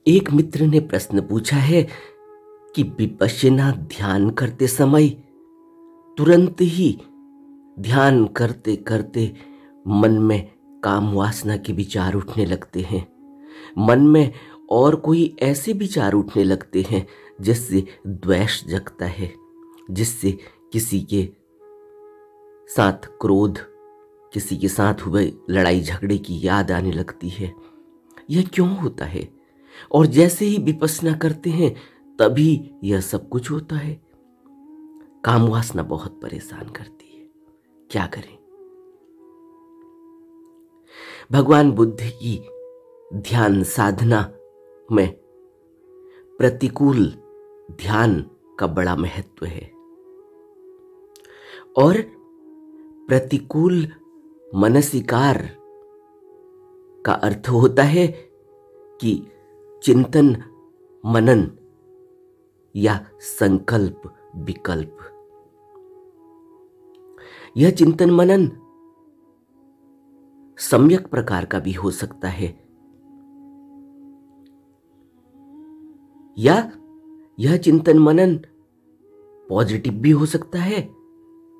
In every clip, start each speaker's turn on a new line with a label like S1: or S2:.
S1: एक मित्र ने प्रश्न पूछा है कि विपश्यना ध्यान करते समय तुरंत ही ध्यान करते करते मन में काम वासना के विचार उठने लगते हैं। मन में और कोई ऐसे विचार उठने लगते हैं जिससे द्वेष जगता है, जिससे किसी के साथ क्रोध, किसी के साथ हुए लड़ाई झगड़े की याद आने लगती है। यह क्यों होता है? और जैसे ही विपश्यना करते हैं तभी यह सब कुछ होता है। काम वासना बहुत परेशान करती है, क्या करें? भगवान बुद्ध की ध्यान साधना में प्रतिकूल ध्यान का बड़ा महत्व है और प्रतिकूल मनसिकार का अर्थ होता है कि चिंतन मनन या संकल्प विकल्प। यह चिंतन मनन सम्यक प्रकार का भी हो सकता है या यह चिंतन मनन पॉजिटिव भी हो सकता है,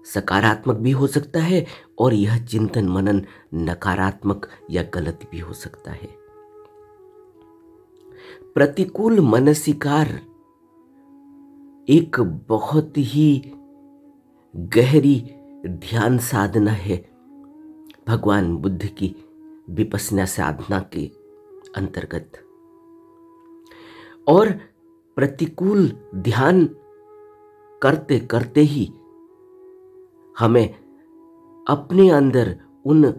S1: सकारात्मक भी हो सकता है और यह चिंतन मनन नकारात्मक या गलत भी हो सकता है। प्रतिकूल मनसिकार एक बहुत ही गहरी ध्यान साधना है भगवान बुद्ध की विपश्यना साधना के अंतर्गत। और प्रतिकूल ध्यान करते करते ही हमें अपने अंदर उन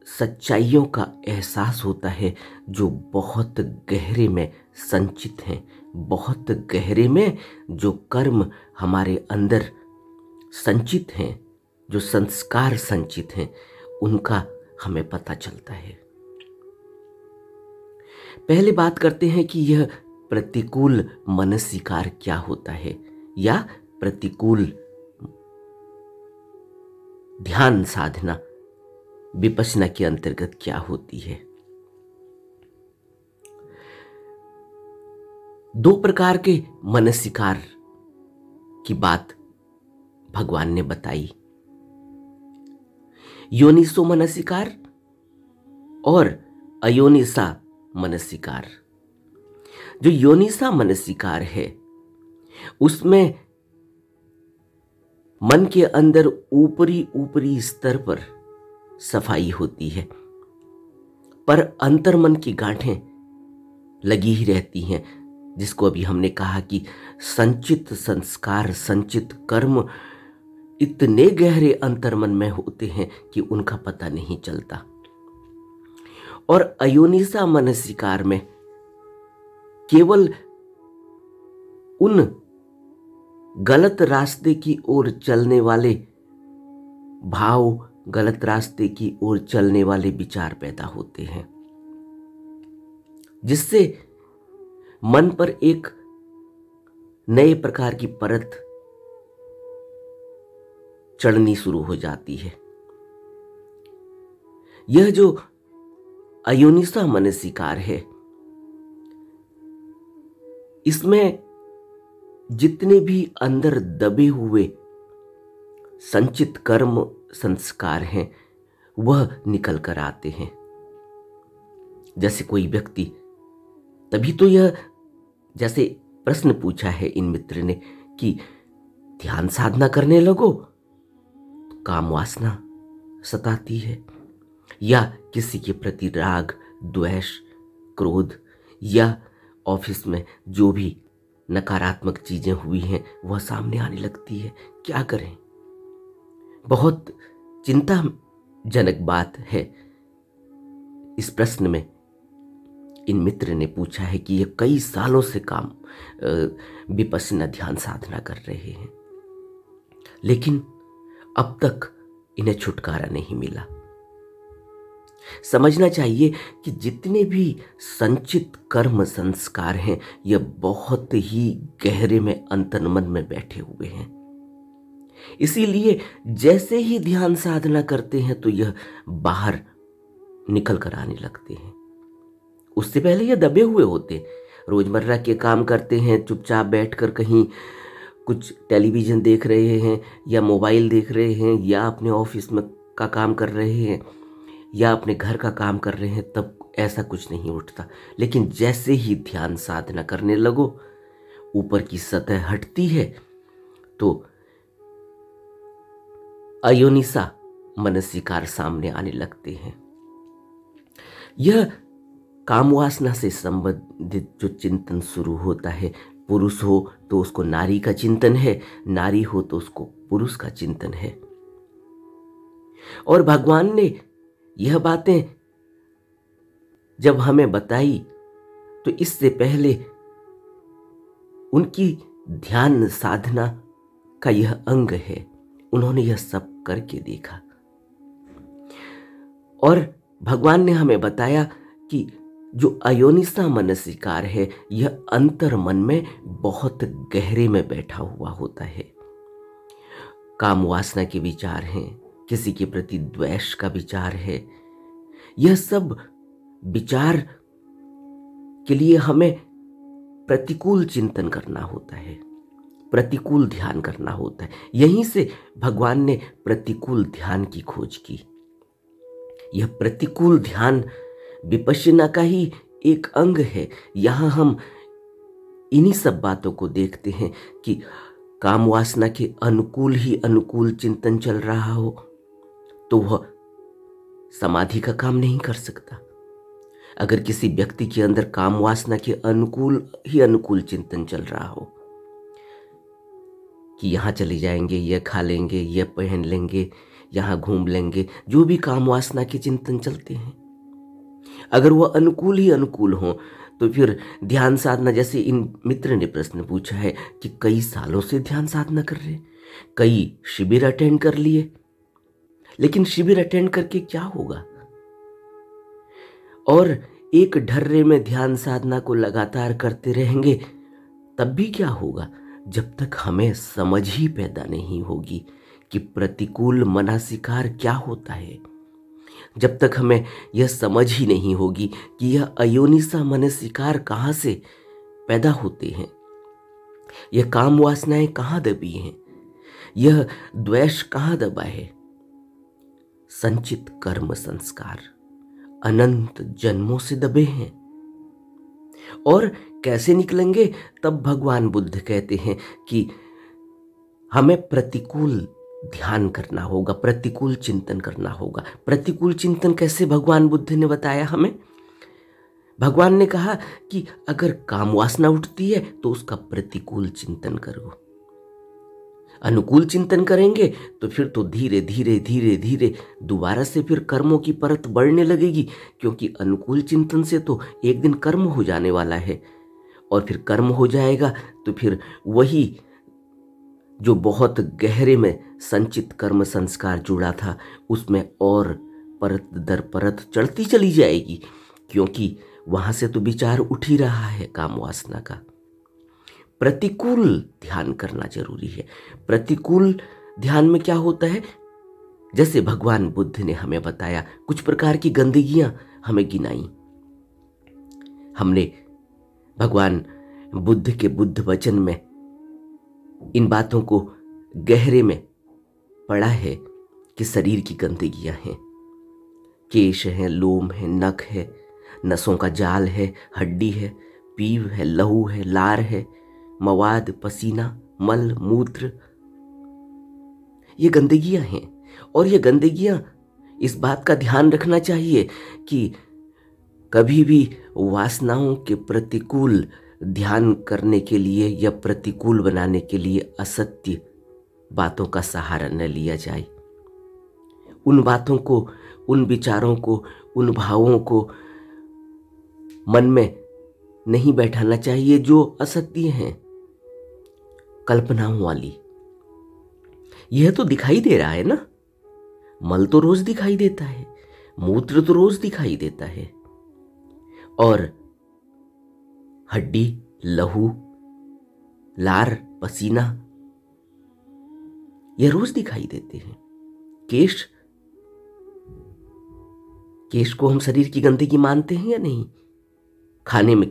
S1: सच्चाइयों का एहसास होता है जो बहुत गहरे में संचित हैं, बहुत गहरे में जो कर्म हमारे अंदर संचित हैं, जो संस्कार संचित हैं, उनका हमें पता चलता है। पहले बात करते हैं कि यह प्रतिकूल मनसिकार क्या होता है या प्रतिकूल ध्यान साधना विपश्यना के अंतर्गत क्या होती है। दो प्रकार के मनसिकार की बात भगवान ने बताई, योनिसो मनसिकार और अयोनिसा मनसिकार। जो योनिसा मनसिकार है उसमें मन के अंदर ऊपरी ऊपरी स्तर पर सफाई होती है, पर अंतर्मन की गांठें लगी ही रहती हैं, जिसको अभी हमने कहा कि संचित संस्कार, संचित कर्म इतने गहरे अंतर्मन में होते हैं कि उनका पता नहीं चलता। और अयोनिसा मनसिकार में केवल उन गलत रास्ते की ओर चलने वाले भाव, गलत रास्ते की ओर चलने वाले विचार पैदा होते हैं, जिससे मन पर एक नए प्रकार की परत चढ़नी शुरू हो जाती है। यह जो अयोनिसा मनसिकार है, इसमें जितने भी अंदर दबे हुए संचित कर्म संस्कार हैं वह निकल कर आते हैं। जैसे कोई व्यक्ति, तभी तो यह जैसे प्रश्न पूछा है इन मित्र ने कि ध्यान साधना करने लगो तो काम वासना सताती है, या किसी के प्रति राग, द्वेष, क्रोध, या ऑफिस में जो भी नकारात्मक चीजें हुई हैं वह सामने आने लगती है। क्या करें? बहुत चिंताजनक बात है। इस प्रश्न में इन मित्र ने पूछा है कि ये कई सालों से काम विपश्यना ध्यान साधना कर रहे हैं, लेकिन अब तक इन्हें छुटकारा नहीं मिला। समझना चाहिए कि जितने भी संचित कर्म संस्कार हैं यह बहुत ही गहरे में अंतर्मन में बैठे हुए हैं। इसीलिए जैसे ही ध्यान साधना करते हैं तो यह बाहर निकल कर आने लगते हैं। उससे पहले यह दबे हुए होते, रोजमर्रा के काम करते हैं, चुपचाप बैठकर कहीं कुछ टेलीविज़न देख रहे हैं या मोबाइल देख रहे हैं या अपने ऑफिस में का काम कर रहे हैं या अपने घर का काम कर रहे हैं, तब ऐसा कुछ नहीं उठता। लेकिन जैसे ही ध्यान साधना करने लगो, ऊपर की सतह हटती है तो अयोनिसा मनसिकार सामने आने लगते हैं। यह काम वासना से संबंधित जो चिंतन शुरू होता है, पुरुष हो तो उसको नारी का चिंतन है, नारी हो तो उसको पुरुष का चिंतन है। और भगवान ने यह बातें जब हमें बताई तो इससे पहले उनकी ध्यान साधना का यह अंग है, उन्होंने यह सब करके देखा। और भगवान ने हमें बताया कि जो अयोनिसा मनसिकार है, यह अंतर मन में बहुत गहरे में बैठा हुआ होता है। काम वासना के विचार हैं, किसी के प्रति द्वेष का विचार है, यह सब विचार के लिए हमें प्रतिकूल चिंतन करना होता है, प्रतिकूल ध्यान करना होता है। यहीं से भगवान ने प्रतिकूल ध्यान की खोज की। यह प्रतिकूल ध्यान विपश्यना का ही एक अंग है। यहाँ हम इन्हीं सब बातों को देखते हैं कि काम वासना के अनुकूल ही अनुकूल चिंतन चल रहा हो तो वह समाधि का काम नहीं कर सकता। अगर किसी व्यक्ति के अंदर काम वासना के अनुकूल ही अनुकूल चिंतन चल रहा हो कि यहाँ चले जाएंगे, यह खा लेंगे, यह पहन लेंगे, यहाँ घूम लेंगे, जो भी काम वासना के चिंतन चलते हैं, अगर वह अनुकूल ही अनुकूल हो तो फिर ध्यान साधना, जैसे इन मित्र ने प्रश्न पूछा है कि कई सालों से ध्यान साधना कर रहे, कई शिविर अटेंड कर लिए, लेकिन शिविर अटेंड करके क्या होगा? और एक ढर्रे में ध्यान साधना को लगातार करते रहेंगे तब भी क्या होगा? जब तक हमें समझ ही पैदा नहीं होगी कि प्रतिकूल मनसिकार क्या होता है, जब तक हमें यह समझ ही नहीं होगी कि यह अयोनिसा मनसिकार कहाँ से पैदा होते हैं, यह काम वासनाएं कहाँ दबी हैं, यह द्वेष कहाँ दबा है। संचित कर्म संस्कार अनंत जन्मों से दबे हैं। और कैसे निकलेंगे? तब भगवान बुद्ध कहते हैं कि हमें प्रतिकूल ध्यान करना होगा, प्रतिकूल चिंतन करना होगा। प्रतिकूल चिंतन कैसे भगवान बुद्ध ने बताया हमें? भगवान ने कहा कि अगर काम वासना उठती है तो उसका प्रतिकूल चिंतन करो, अनुकूल चिंतन करेंगे तो फिर तो धीरे धीरे धीरे धीरे दोबारा से फिर कर्मों की परत बढ़ने लगेगी, क्योंकि अनुकूल चिंतन से तो एक दिन कर्म हो जाने वाला है, और फिर कर्म हो जाएगा तो फिर वही जो बहुत गहरे में संचित कर्म संस्कार जुड़ा था उसमें और परत दर परत चढ़ती चली जाएगी, क्योंकि वहां से तो विचार उठ ही रहा है काम वासना का। प्रतिकूल ध्यान करना जरूरी है। प्रतिकूल ध्यान में क्या होता है? जैसे भगवान बुद्ध ने हमें बताया, कुछ प्रकार की गंदगियां हमें गिनाई। हमने भगवान बुद्ध के बुद्ध वचन में इन बातों को गहरे में पढ़ा है कि शरीर की गंदगियां हैं, केश है, लोम है, नख है, नसों का जाल है, हड्डी है, पीव है, लहू है, लार है, मवाद, पसीना, मल, मूत्र, ये गंदगियां हैं। और ये गंदगियां, इस बात का ध्यान रखना चाहिए कि कभी भी वासनाओं के प्रतिकूल ध्यान करने के लिए या प्रतिकूल बनाने के लिए असत्य बातों का सहारा न लिया जाए। उन बातों को, उन विचारों को, उन भावों को मन में नहीं बैठाना चाहिए जो असत्य हैं, कल्पनाओं वाली। यह तो दिखाई दे रहा है ना, मल तो रोज दिखाई देता है, मूत्र तो रोज दिखाई देता है, और हड्डी, लहू, लार, पसीना यह रोज दिखाई देते हैं। केश, केश को हम शरीर की गंदगी मानते हैं या नहीं? खाने में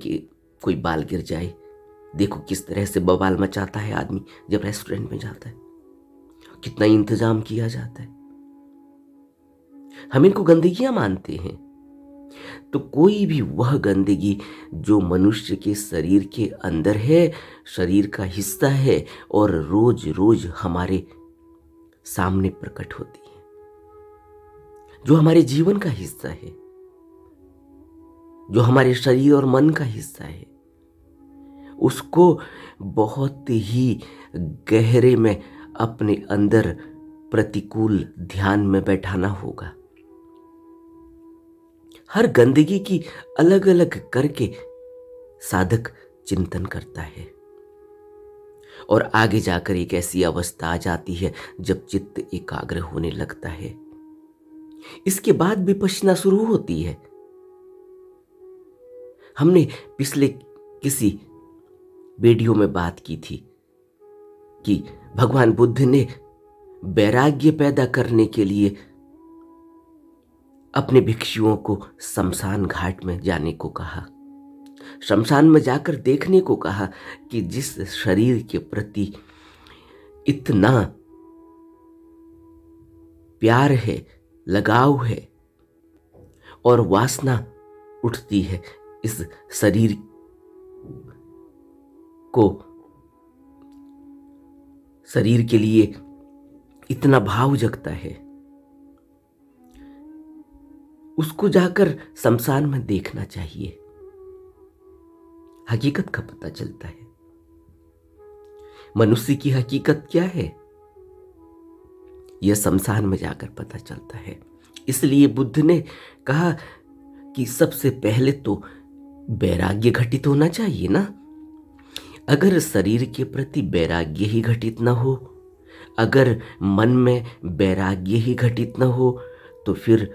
S1: कोई बाल गिर जाए, देखो किस तरह से बवाल मचाता है आदमी जब रेस्टोरेंट में जाता है, कितना इंतजाम किया जाता है। हम इनको गंदगियां मानते हैं। तो कोई भी वह गंदगी जो मनुष्य के शरीर के अंदर है, शरीर का हिस्सा है और रोज रोज हमारे सामने प्रकट होती है, जो हमारे जीवन का हिस्सा है, जो हमारे शरीर और मन का हिस्सा है, उसको बहुत ही गहरे में अपने अंदर प्रतिकूल ध्यान में बैठाना होगा। हर गंदगी की अलग अलग करके साधक चिंतन करता है और आगे जाकर एक ऐसी अवस्था आ जाती है जब चित्त एकाग्र होने लगता है। इसके बाद विपश्यना शुरू होती है। हमने पिछले किसी वीडियो में बात की थी कि भगवान बुद्ध ने वैराग्य पैदा करने के लिए अपने भिक्षुओं को शमशान घाट में जाने को कहा, शमशान में जाकर देखने को कहा कि जिस शरीर के प्रति इतना प्यार है, लगाव है और वासना उठती है, इस शरीर को, शरीर के लिए इतना भाव जगता है, उसको जाकर शमशान में देखना चाहिए। हकीकत का पता चलता है। मनुष्य की हकीकत क्या है, यह शमशान में जाकर पता चलता है। इसलिए बुद्ध ने कहा कि सबसे पहले तो वैराग्य घटित होना चाहिए ना। अगर शरीर के प्रति वैराग्य ही घटित न हो, अगर मन में वैराग्य ही घटित न हो, तो फिर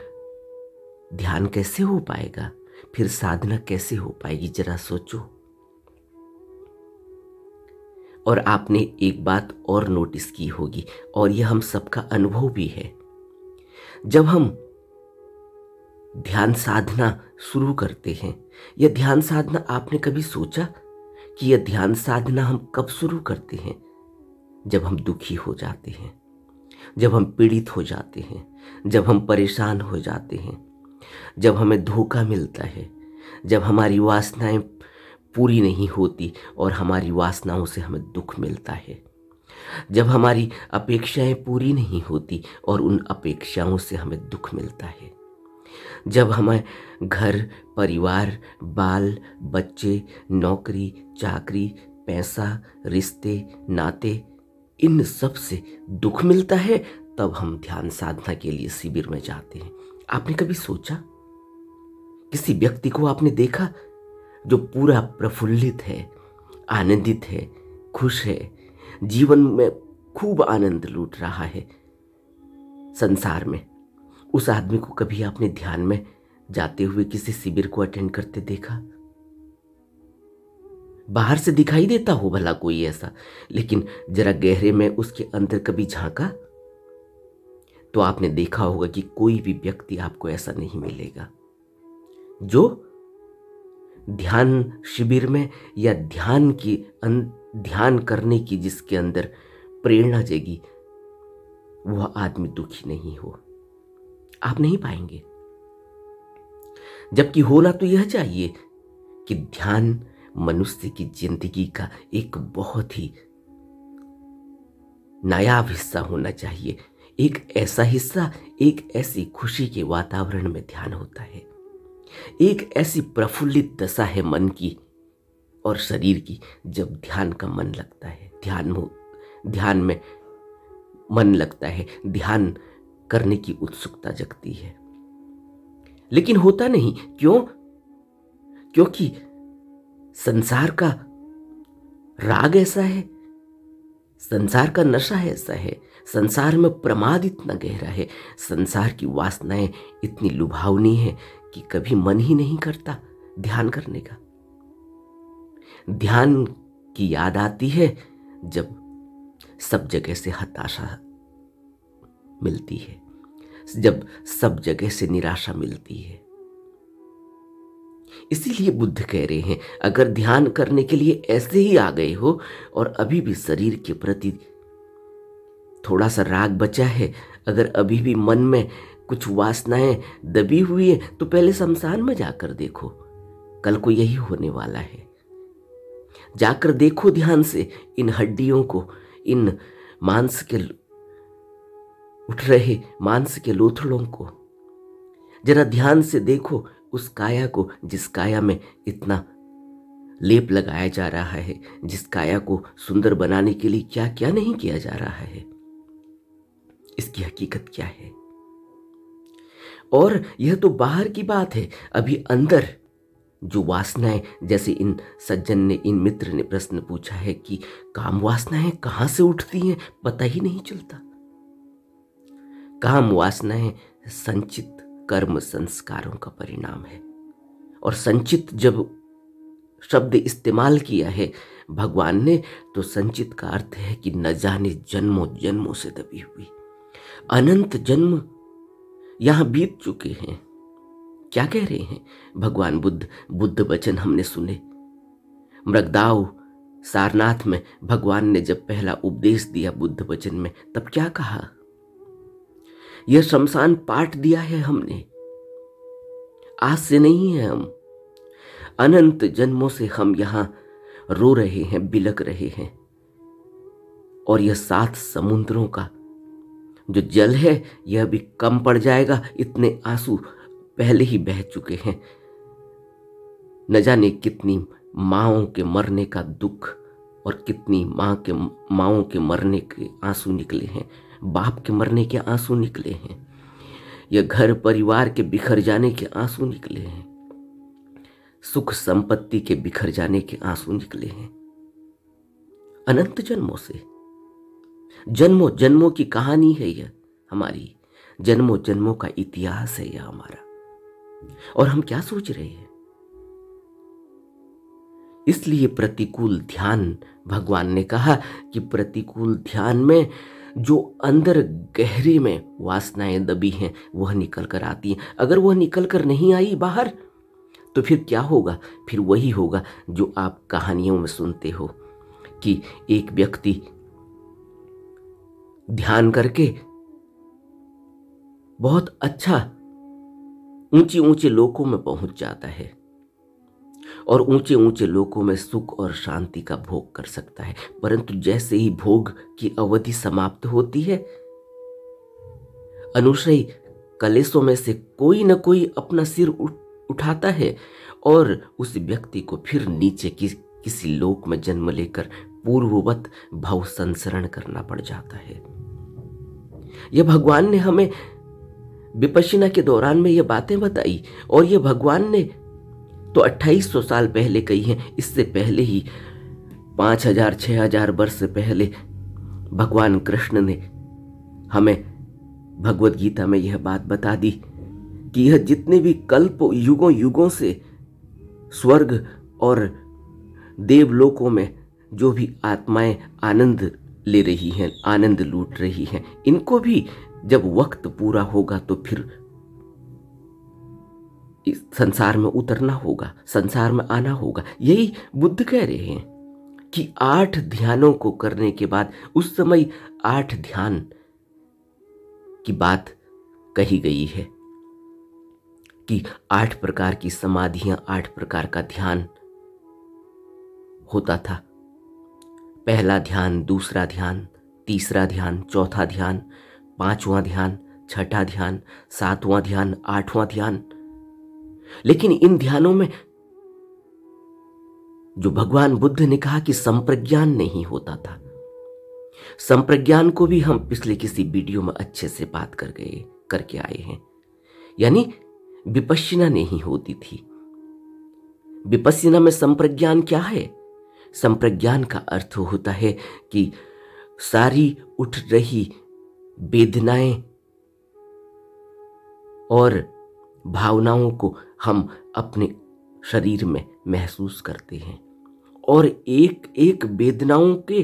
S1: ध्यान कैसे हो पाएगा, फिर साधना कैसे हो पाएगी, जरा सोचो। और आपने एक बात और नोटिस की होगी, और यह हम सबका अनुभव भी है। जब हम ध्यान साधना शुरू करते हैं, यह ध्यान साधना आपने कभी सोचा कि यह ध्यान साधना हम कब शुरू करते हैं? जब हम दुखी हो जाते हैं, जब हम पीड़ित हो जाते हैं, जब हम परेशान हो जाते हैं, जब हमें धोखा मिलता है, जब हमारी वासनाएं पूरी नहीं होती और हमारी वासनाओं से हमें दुख मिलता है, जब हमारी अपेक्षाएं पूरी नहीं होती और उन अपेक्षाओं से हमें दुख मिलता है, जब हमें घर, परिवार, बाल बच्चे, नौकरी चाकरी, पैसा, रिश्ते, नाते, इन सब से दुख मिलता है, तब हम ध्यान साधना के लिए शिविर में जाते हैं। आपने कभी सोचा, किसी व्यक्ति को आपने देखा जो पूरा प्रफुल्लित है, आनंदित है, खुश है, जीवन में खूब आनंद लूट रहा है संसार में, उस आदमी को कभी आपने ध्यान में जाते हुए किसी शिविर को अटेंड करते देखा? बाहर से दिखाई देता हो भला कोई ऐसा, लेकिन जरा गहरे में उसके अंदर कभी झांका तो आपने देखा होगा कि कोई भी व्यक्ति आपको ऐसा नहीं मिलेगा जो ध्यान शिविर में या ध्यान करने की जिसके अंदर प्रेरणा जगी, वह आदमी दुखी नहीं हो। आप नहीं पाएंगे। जबकि होना तो यह चाहिए कि ध्यान मनुष्य की जिंदगी का एक बहुत ही नायाब हिस्सा होना चाहिए। एक ऐसा हिस्सा, एक ऐसी खुशी के वातावरण में ध्यान होता है, एक ऐसी प्रफुल्लित दशा है मन की और शरीर की, जब ध्यान का मन लगता है, ध्यान में मन लगता है, ध्यान करने की उत्सुकता जगती है। लेकिन होता नहीं। क्यों? क्योंकि संसार का राग ऐसा है, संसार का नशा ऐसा है, संसार में प्रमाद इतना गहरा है, संसार की वासनाएं इतनी लुभावनी है कि कभी मन ही नहीं करता ध्यान करने का। ध्यान की याद आती है जब सब जगह से हताशा मिलती है, जब सब जगह से निराशा मिलती है। इसीलिए बुद्ध कह रहे हैं, अगर ध्यान करने के लिए ऐसे ही आ गए हो और अभी भी शरीर के प्रति थोड़ा सा राग बचा है, अगर अभी भी मन में कुछ वासनाएं दबी हुई है, तो पहले शमशान में जाकर देखो, कल को यही होने वाला है। जाकर देखो ध्यान से इन हड्डियों को, इन मांस के उठ रहे मांस के लोथड़ों को, जरा ध्यान से देखो उस काया को जिस काया में इतना लेप लगाया जा रहा है, जिस काया को सुंदर बनाने के लिए क्या क्या नहीं किया जा रहा है। इसकी हकीकत क्या है? और यह तो बाहर की बात है, अभी अंदर जो वासनाएं, जैसे इन सज्जन ने, इन मित्र ने प्रश्न पूछा है कि काम वासनाएं कहां से उठती हैं, पता ही नहीं चलता। काम वासनाएं संचित कर्म संस्कारों का परिणाम है। और संचित जब शब्द इस्तेमाल किया है भगवान ने, तो संचित का अर्थ है कि न जाने जन्मों जन्मों से दबी हुई, अनंत जन्म यहां बीत चुके हैं। क्या कह रहे हैं भगवान बुद्ध? बुद्ध वचन हमने सुने। मृगदाव सारनाथ में भगवान ने जब पहला उपदेश दिया बुद्ध वचन में, तब क्या कहा? यह शमशान पाठ दिया है हमने, आज से नहीं है। हम अनंत जन्मों से हम यहां रो रहे हैं, बिलक रहे हैं। और यह 7 समुद्रों का जो जल है यह भी कम पड़ जाएगा, इतने आंसू पहले ही बह चुके हैं। न जाने कितनी माँओं के मरने का दुख और कितनी माँओं के मरने के आंसू निकले हैं, बाप के मरने के आंसू निकले हैं, या घर परिवार के बिखर जाने के आंसू निकले हैं, सुख संपत्ति के बिखर जाने के आंसू निकले हैं। अनंत जन्मों से, जन्मों जन्मों की कहानी है यह हमारी, जन्मों जन्मों का इतिहास है यह हमारा। और हम क्या सोच रहे हैं? इसलिए प्रतिकूल ध्यान, भगवान ने कहा कि प्रतिकूल ध्यान में जो अंदर गहरे में वासनाएं दबी हैं वह निकल कर आती हैं। अगर वह निकल कर नहीं आई बाहर, तो फिर क्या होगा? फिर वही होगा जो आप कहानियों में सुनते हो कि एक व्यक्ति ध्यान करके बहुत अच्छा ऊंचे ऊंचे लोकों में पहुंच जाता है और ऊंचे ऊंचे लोकों में सुख और शांति का भोग कर सकता है। परंतु जैसे ही भोग की अवधि समाप्त होती है, अनुश्रयी कलेशों में से कोई न कोई अपना सिर उठाता है और उस व्यक्ति को फिर नीचे किसी लोक में जन्म लेकर पूर्ववत भव संसरण करना पड़ जाता है। यह भगवान ने हमें विपश्यना के दौरान में यह बातें बताई, और यह भगवान ने तो 2800 साल पहले कही हैं। इससे पहले ही 5000-6000 वर्ष से पहले भगवान कृष्ण ने हमें भगवद गीता में यह बात बता दी कि यह जितने भी कल्प युगों युगों से स्वर्ग और देवलोकों में जो भी आत्माएं आनंद ले रही हैं, आनंद लूट रही हैं, इनको भी जब वक्त पूरा होगा तो फिर इस संसार में उतरना होगा, संसार में आना होगा। यही बुद्ध कह रहे हैं कि 8 ध्यानों को करने के बाद, उस समय 8 ध्यान की बात कही गई है कि 8 प्रकार की समाधियां, 8 प्रकार का ध्यान होता था। पहला ध्यान, दूसरा ध्यान, तीसरा ध्यान, चौथा ध्यान, 5वां ध्यान, 6ठा ध्यान, 7वां ध्यान, 8वां ध्यान। लेकिन इन ध्यानों में जो भगवान बुद्ध ने कहा कि संप्रज्ञान नहीं होता था, संप्रज्ञान को भी हम पिछले किसी वीडियो में अच्छे से बात करके आए हैं। यानी विपश्यना नहीं होती थी। विपश्यना में संप्रज्ञान क्या है? संप्रज्ञान का अर्थ होता है कि सारी उठ रही वेदनाएं और भावनाओं को हम अपने शरीर में महसूस करते हैं, और एक एक वेदनाओं के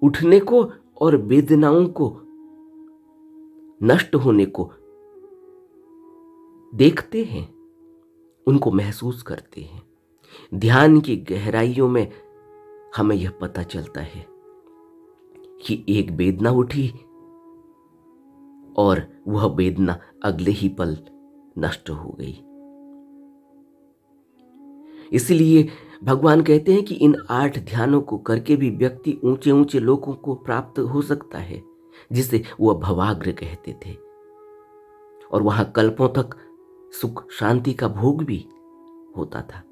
S1: उठने को और वेदनाओं को नष्ट होने को देखते हैं। उनको महसूस करते हैं। ध्यान की गहराइयों में हमें यह पता चलता है कि एक वेदना उठी और वह वेदना अगले ही पल नष्ट हो गई। इसलिए भगवान कहते हैं कि इन 8 ध्यानों को करके भी व्यक्ति ऊंचे ऊंचे लोकों को प्राप्त हो सकता है, जिसे वह भवाग्र कहते थे, और वहां कल्पों तक सुख शांति का भोग भी होता था।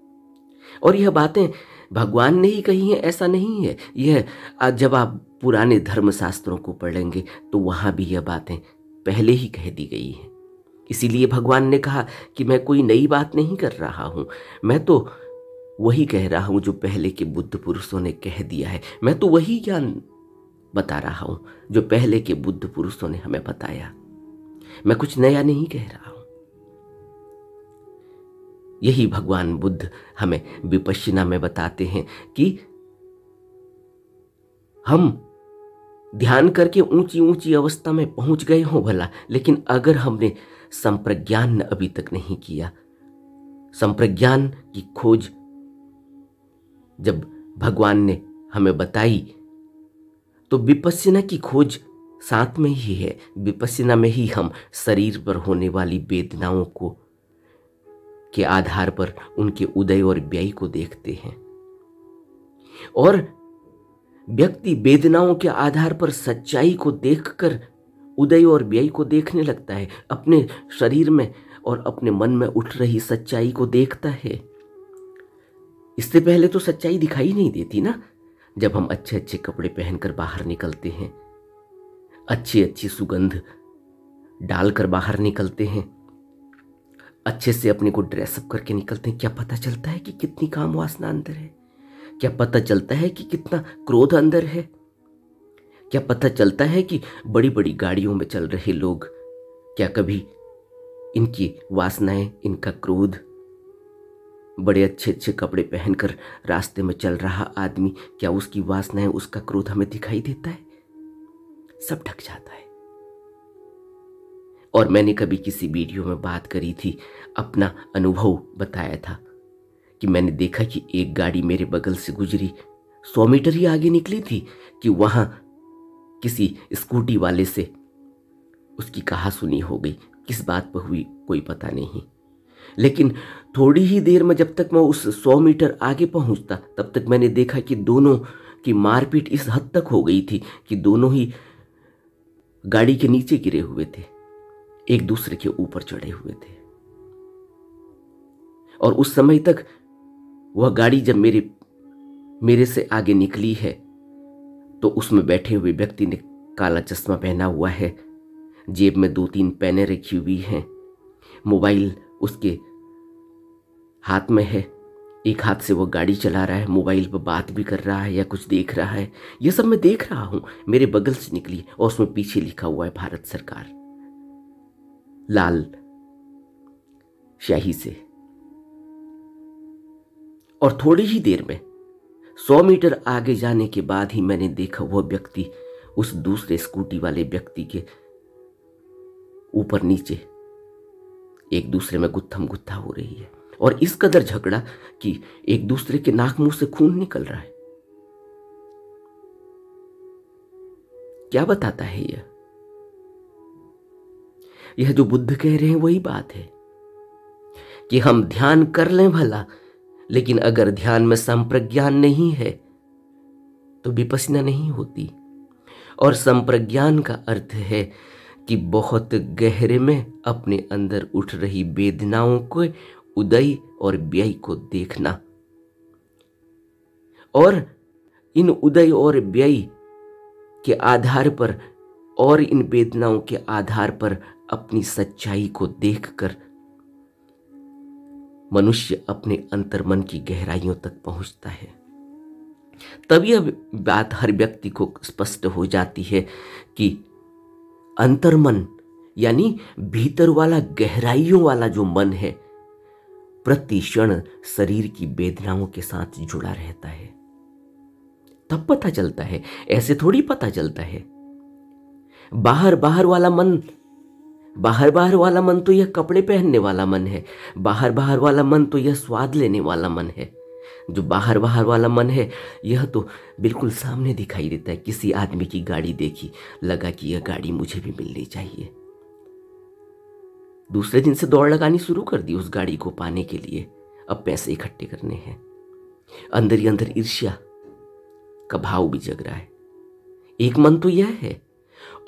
S1: और यह बातें भगवान ने ही कही हैं ऐसा नहीं है। यह जब आप पुराने धर्मशास्त्रों को पढ़ेंगे तो वहां भी यह बातें पहले ही कह दी गई हैं। इसीलिए भगवान ने कहा कि मैं कोई नई बात नहीं कर रहा हूं, मैं तो वही कह रहा हूं जो पहले के बुद्ध पुरुषों ने कह दिया है। मैं तो वही ज्ञान बता रहा हूं जो पहले के बुद्ध पुरुषों ने हमें बताया। मैं कुछ नया नहीं कह रहा हूं। यही भगवान बुद्ध हमें विपश्यना में बताते हैं कि हम ध्यान करके ऊंची ऊंची अवस्था में पहुंच गए हों भला, लेकिन अगर हमने संप्रज्ञान अभी तक नहीं किया, संप्रज्ञान की खोज जब भगवान ने हमें बताई तो विपश्यना की खोज साथ में ही है। विपश्यना में ही हम शरीर पर होने वाली वेदनाओं को के आधार पर उनके उदय और व्यय को देखते हैं, और व्यक्ति वेदनाओं के आधार पर सच्चाई को देखकर उदय और व्यय को देखने लगता है। अपने शरीर में और अपने मन में उठ रही सच्चाई को देखता है। इससे पहले तो सच्चाई दिखाई नहीं देती ना। जब हम अच्छे अच्छे कपड़े पहनकर बाहर निकलते हैं, अच्छी अच्छी सुगंध डालकर बाहर निकलते हैं, अच्छे से अपने को ड्रेसअप करके निकलते हैं, क्या पता चलता है कि कितनी काम वासना अंदर है? क्या पता चलता है कि कितना क्रोध अंदर है? क्या पता चलता है कि बड़ी बड़ी गाड़ियों में चल रहे लोग, क्या कभी इनकी वासनाएं, इनका क्रोध, बड़े अच्छे अच्छे कपड़े पहनकर रास्ते में चल रहा आदमी, क्या उसकी वासनाएं, उसका क्रोध हमें दिखाई देता है? सब ढक जाता है। और मैंने कभी किसी वीडियो में बात करी थी, अपना अनुभव बताया था कि मैंने देखा कि एक गाड़ी मेरे बगल से गुजरी, 100 मीटर ही आगे निकली थी कि वहां किसी स्कूटी वाले से उसकी कहासुनी हो गई। किस बात पर हुई कोई पता नहीं, लेकिन थोड़ी ही देर में जब तक मैं उस 100 मीटर आगे पहुंचता तब तक मैंने देखा कि दोनों की मारपीट इस हद तक हो गई थी कि दोनों ही गाड़ी के नीचे गिरे हुए थे, एक दूसरे के ऊपर चढ़े हुए थे। और उस समय तक वह गाड़ी जब मेरे से आगे निकली है तो उसमें बैठे हुए व्यक्ति ने काला चश्मा पहना हुआ है, जेब में 2-3 पेनें रखी हुई हैं, मोबाइल उसके हाथ में है, एक हाथ से वो गाड़ी चला रहा है, मोबाइल पर बात भी कर रहा है या कुछ देख रहा है। ये सब मैं देख रहा हूं। मेरे बगल से निकली और उसमें पीछे लिखा हुआ है भारत सरकार, लाल स्याही से। और थोड़ी ही देर में 100 मीटर आगे जाने के बाद ही मैंने देखा वह व्यक्ति उस दूसरे स्कूटी वाले व्यक्ति के ऊपर नीचे एक दूसरे में गुत्थम गुत्था हो रही है, और इस कदर झगड़ा कि एक दूसरे के नाक मुंह से खून निकल रहा है। क्या बताता है यह जो बुद्ध कह रहे हैं वही बात है कि हम ध्यान कर लें भला, लेकिन अगर ध्यान में संप्रज्ञान नहीं है तो विपश्यना नहीं होती। और संप्रज्ञान का अर्थ है कि बहुत गहरे में अपने अंदर उठ रही वेदनाओं को, उदय और व्यय को देखना, और इन उदय और व्यय के आधार पर और इन वेदनाओं के आधार पर अपनी सच्चाई को देखकर मनुष्य अपने अंतर्मन की गहराइयों तक पहुंचता है। तब यह बात हर व्यक्ति को स्पष्ट हो जाती है कि अंतर्मन यानी भीतर वाला, गहराइयों वाला जो मन है, प्रति क्षण शरीर की वेदनाओं के साथ जुड़ा रहता है। तब पता चलता है, ऐसे थोड़ी पता चलता है। बाहर बाहर वाला मन बाहर बाहर वाला मन तो यह कपड़े पहनने वाला मन है। बाहर बाहर वाला मन तो यह स्वाद लेने वाला मन है। जो बाहर बाहर वाला मन है यह तो बिल्कुल सामने दिखाई देता है। किसी आदमी की गाड़ी देखी, लगा कि यह गाड़ी मुझे भी मिलनी चाहिए। दूसरे दिन से दौड़ लगानी शुरू कर दी उस गाड़ी को पाने के लिए। अब पैसे इकट्ठे करने हैं। अंदर ही अंदर ईर्ष्या का भाव भी जग रहा है। एक मन तो यह है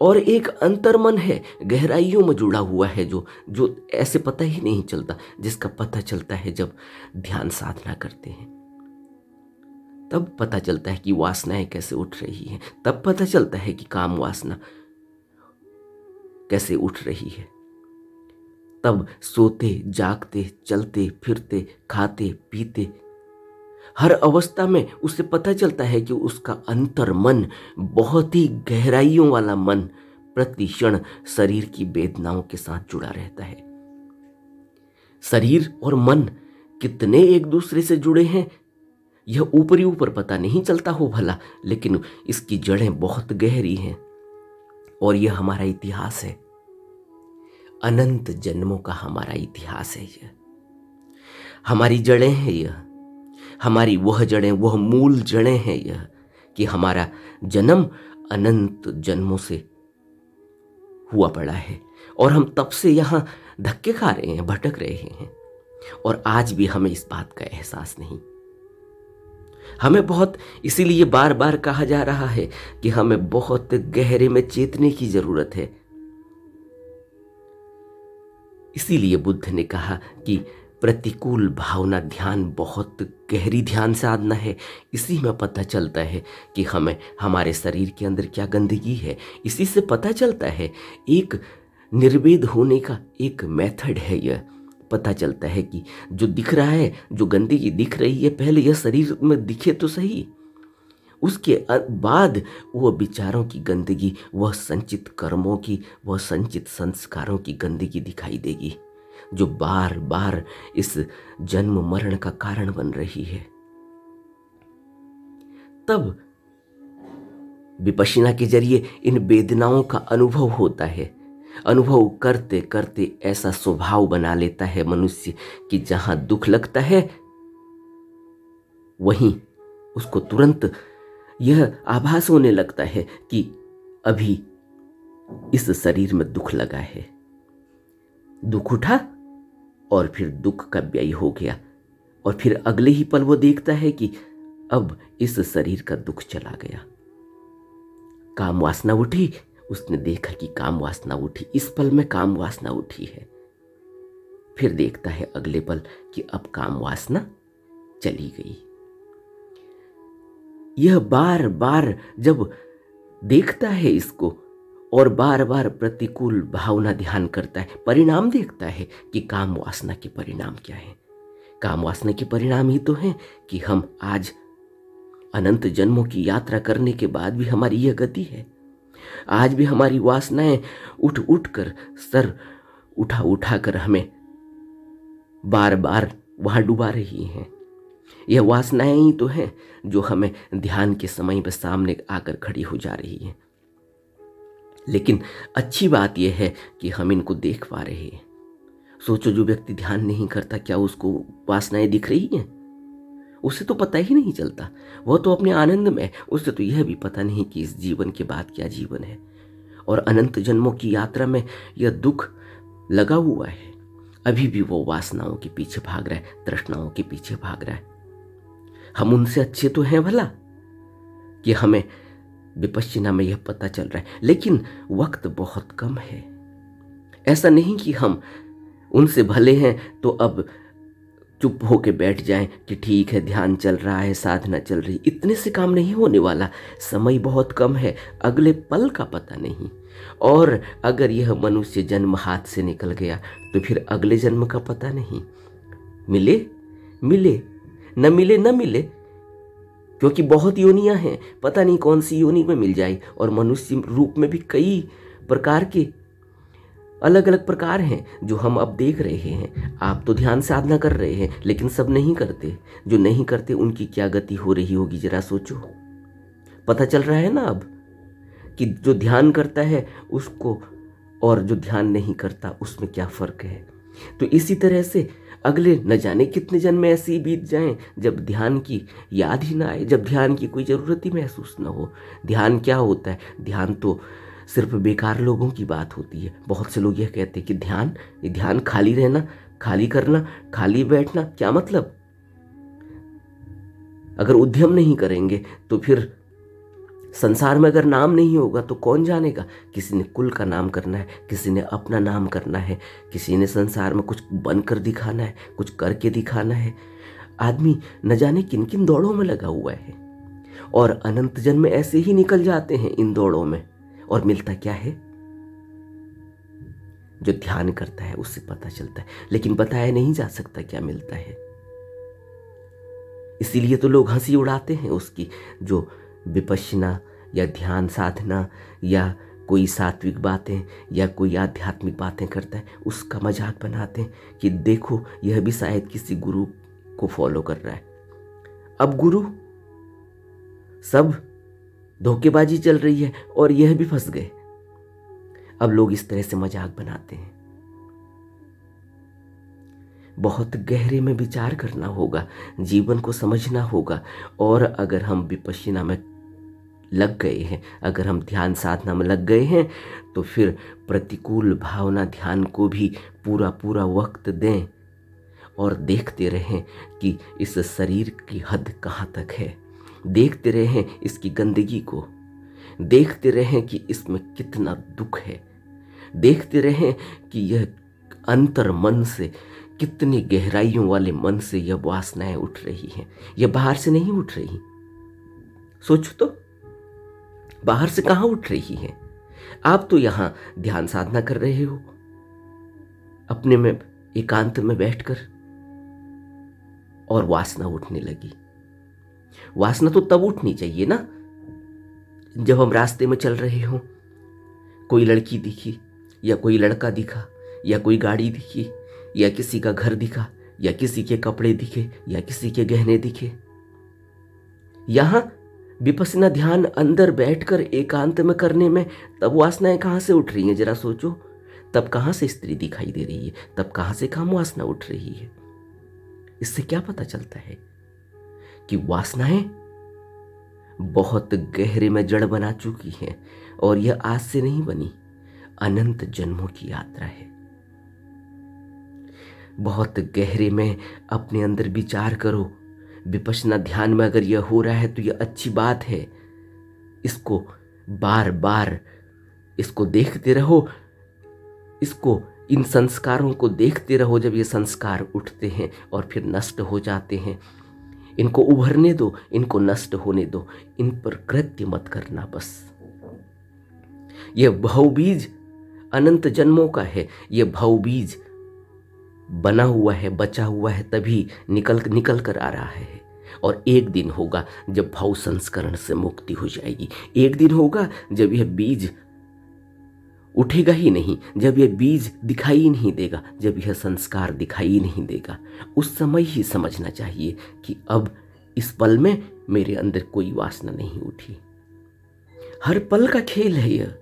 S1: और एक अंतर मन है, गहराइयों में जुड़ा हुआ है, जो ऐसे पता ही नहीं चलता, जिसका पता चलता है जब ध्यान साधना करते हैं। तब पता चलता है कि वासनाएं कैसे उठ रही हैं। तब पता चलता है कि काम वासना कैसे उठ रही है। तब सोते जागते चलते फिरते खाते पीते हर अवस्था में उसे पता चलता है कि उसका अंतर मन, बहुत ही गहराइयों वाला मन, प्रति क्षण शरीर की वेदनाओं के साथ जुड़ा रहता है। शरीर और मन कितने एक दूसरे से जुड़े हैं यह ऊपरी ऊपर पता नहीं चलता हो भला, लेकिन इसकी जड़ें बहुत गहरी हैं। और यह हमारा इतिहास है, अनंत जन्मों का हमारा इतिहास है। यह हमारी जड़ें हैं। यह हमारी वह जड़ें, वह मूल जड़ें हैं यह, कि हमारा जन्म अनंत जन्मों से हुआ पड़ा है और हम तब से यहाँ धक्के खा रहे हैं, भटक रहे हैं। और आज भी हमें इस बात का एहसास नहीं। हमें बहुत, इसीलिए बार बार कहा जा रहा है कि हमें बहुत गहरे में चेतने की जरूरत है। इसीलिए बुद्ध ने कहा कि प्रतिकूल भावना ध्यान बहुत गहरी ध्यान साधना है। इसी में पता चलता है कि हमें हमारे शरीर के अंदर क्या गंदगी है। इसी से पता चलता है, एक निर्वेद होने का एक मेथड है यह। पता चलता है कि जो दिख रहा है, जो गंदगी दिख रही है, पहले यह शरीर में दिखे तो सही, उसके बाद वह विचारों की गंदगी, वह संचित कर्मों की, वह संचित संस्कारों की गंदगी दिखाई देगी, जो बार बार इस जन्म मरण का कारण बन रही है। तब विपश्यना के जरिए इन वेदनाओं का अनुभव होता है। अनुभव करते करते ऐसा स्वभाव बना लेता है मनुष्य कि जहां दुख लगता है वहीं उसको तुरंत यह आभास होने लगता है कि अभी इस शरीर में दुख लगा है। दुख उठा और फिर दुख का व्यय हो गया, और फिर अगले ही पल वो देखता है कि अब इस शरीर का दुख चला गया। काम वासना उठी, उसने देखा कि काम वासना उठी, इस पल में काम वासना उठी है। फिर देखता है अगले पल कि अब काम वासना चली गई। यह बार बार जब देखता है इसको और बार बार प्रतिकूल भावना ध्यान करता है, परिणाम देखता है कि काम वासना के परिणाम क्या है। काम वासना के परिणाम ही तो हैं कि हम आज अनंत जन्मों की यात्रा करने के बाद भी हमारी यह गति है। आज भी हमारी वासनाएं उठ उठ कर, सर उठा उठा कर हमें बार बार वहां डुबा रही हैं। यह वासनाएं ही तो हैं जो हमें ध्यान के समय पर सामने आकर खड़ी हो जा रही हैं। लेकिन अच्छी बात यह है कि हम इनको देख पा रहे हैं। सोचो, जो व्यक्ति ध्यान नहीं करता, क्या उसको वासनाएं दिख रही हैं? उसे तो पता ही नहीं चलता, वह तो अपने आनंद में। उसे तो यह भी पता नहीं कि इस जीवन के बाद क्या जीवन है। और अनंत जन्मों की यात्रा में यह दुख लगा हुआ है। अभी भी वो वासनाओं के पीछे भाग रहा है, तृष्णाओं के पीछे भाग रहा है। हम उनसे अच्छे तो हैं भला कि हमें विपश्यना में यह पता चल रहा है, लेकिन वक्त बहुत कम है। ऐसा नहीं कि हम उनसे भले हैं तो अब चुप होके बैठ जाएं कि ठीक है, ध्यान चल रहा है, साधना चल रही। इतने से काम नहीं होने वाला। समय बहुत कम है, अगले पल का पता नहीं। और अगर यह मनुष्य जन्म हाथ से निकल गया तो फिर अगले जन्म का पता नहीं। मिले मिले, न मिले न मिले, क्योंकि बहुत योनियां हैं, पता नहीं कौन सी योनि में मिल जाए। और मनुष्य रूप में भी कई प्रकार के अलग अलग प्रकार हैं जो हम अब देख रहे हैं। आप तो ध्यान साधना कर रहे हैं, लेकिन सब नहीं करते। जो नहीं करते उनकी क्या गति हो रही होगी, जरा सोचो। पता चल रहा है ना अब कि जो ध्यान करता है उसको और जो ध्यान नहीं करता उसमें क्या फर्क है। तो इसी तरह से अगले न जाने कितने जन्म ऐसे ही बीत जाएं जब ध्यान की याद ही ना आए, जब ध्यान की कोई ज़रूरत ही महसूस ना हो। ध्यान क्या होता है? ध्यान तो सिर्फ बेकार लोगों की बात होती है। बहुत से लोग यह कहते हैं कि ध्यान खाली रहना, खाली करना, खाली बैठना। क्या मतलब? अगर उद्यम नहीं करेंगे तो फिर संसार में अगर नाम नहीं होगा तो कौन जानेगा? किसी ने कुल का नाम करना है, किसी ने अपना नाम करना है, किसी ने संसार में कुछ बनकर दिखाना है, कुछ करके दिखाना है। आदमी न जाने किन किन दौड़ों में लगा हुआ है और अनंत जन्म ऐसे ही निकल जाते हैं इन दौड़ों में। और मिलता क्या है? जो ध्यान करता है उससे पता चलता है, लेकिन बताया नहीं जा सकता क्या मिलता है। इसीलिए तो लोग हंसी उड़ाते हैं उसकी, जो विपश्यना या ध्यान साधना या कोई सात्विक बातें या कोई आध्यात्मिक बातें करता है, उसका मजाक बनाते हैं कि देखो यह भी शायद किसी गुरु को फॉलो कर रहा है। अब गुरु, सब धोखेबाजी चल रही है और यह भी फंस गए। अब लोग इस तरह से मजाक बनाते हैं। बहुत गहरे में विचार करना होगा, जीवन को समझना होगा। और अगर हम विपश्यना में लग गए हैं, अगर हम ध्यान साधना में लग गए हैं, तो फिर प्रतिकूल भावना ध्यान को भी पूरा पूरा वक्त दें और देखते रहें कि इस शरीर की हद कहाँ तक है। देखते रहें इसकी गंदगी को, देखते रहें कि इसमें कितना दुख है, देखते रहें कि यह अंतर मन से, कितनी गहराइयों वाले मन से यह वासनाएं उठ रही हैं। यह बाहर से नहीं उठ रही। सोचो तो, बाहर से कहाँ उठ रही है? आप तो यहाँ ध्यान साधना कर रहे हो अपने में एकांत में बैठकर, और वासना उठने लगी। वासना तो तब उठनी चाहिए ना जब हम रास्ते में चल रहे हों, कोई लड़की दिखी या कोई लड़का दिखा या कोई गाड़ी दिखी या किसी का घर दिखा या किसी के कपड़े दिखे या किसी के गहने दिखे। यहां विपश्यना ध्यान अंदर बैठकर एकांत में करने में तब वासनाएं कहां से उठ रही हैं? जरा सोचो। तब कहां से स्त्री दिखाई दे रही है? तब कहां से काम वासना उठ रही है? इससे क्या पता चलता है कि वासनाएं बहुत गहरे में जड़ बना चुकी हैं और यह आज से नहीं बनी, अनंत जन्मों की यात्रा है। बहुत गहरे में अपने अंदर विचार करो। विपश्यना ध्यान में अगर यह हो रहा है तो यह अच्छी बात है। इसको बार बार इसको देखते रहो, इसको, इन संस्कारों को देखते रहो। जब ये संस्कार उठते हैं और फिर नष्ट हो जाते हैं, इनको उभरने दो, इनको नष्ट होने दो, इन पर कृत्य मत करना। बस यह भावबीज अनंत जन्मों का है। यह भावबीज बना हुआ है, बचा हुआ है, तभी निकल कर आ रहा है। और एक दिन होगा जब भाव संस्करण से मुक्ति हो जाएगी। एक दिन होगा जब यह बीज उठेगा ही नहीं, जब यह बीज दिखाई नहीं देगा, जब यह संस्कार दिखाई नहीं देगा। उस समय ही समझना चाहिए कि अब इस पल में मेरे अंदर कोई वासना नहीं उठी। हर पल का खेल है यह।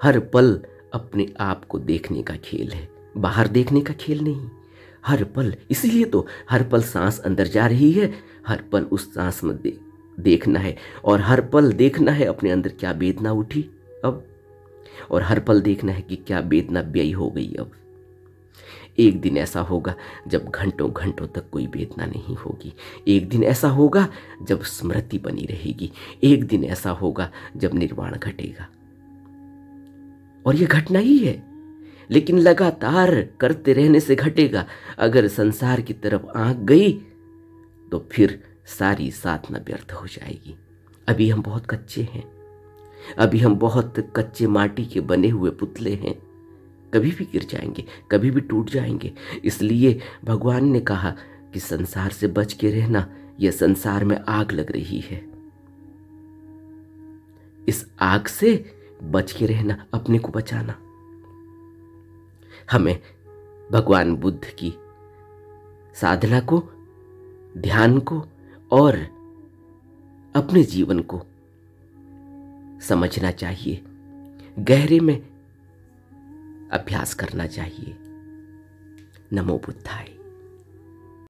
S1: हर पल अपने आप को देखने का खेल है, बाहर देखने का खेल नहीं। हर पल, इसीलिए तो हर पल सांस अंदर जा रही है, हर पल उस सांस में देखना है। और हर पल देखना है अपने अंदर क्या वेदना उठी अब, और हर पल देखना है कि क्या वेदना व्यय हो गई अब। एक दिन ऐसा होगा जब घंटों घंटों तक कोई वेदना नहीं होगी। एक दिन ऐसा होगा जब स्मृति बनी रहेगी। एक दिन ऐसा होगा जब निर्वाण घटेगा। और यह घटना ही है, लेकिन लगातार करते रहने से घटेगा। अगर संसार की तरफ आंख गई तो फिर सारी साधना व्यर्थ हो जाएगी। अभी हम बहुत कच्चे हैं, अभी हम बहुत कच्चे माटी के बने हुए पुतले हैं। कभी भी गिर जाएंगे, कभी भी टूट जाएंगे। इसलिए भगवान ने कहा कि संसार से बच के रहना, यह संसार में आग लग रही है। इस आग से बच के रहना, अपने को बचाना। हमें भगवान बुद्ध की साधना को, ध्यान को और अपने जीवन को समझना चाहिए, गहरे में अभ्यास करना चाहिए। नमो बुद्धाय।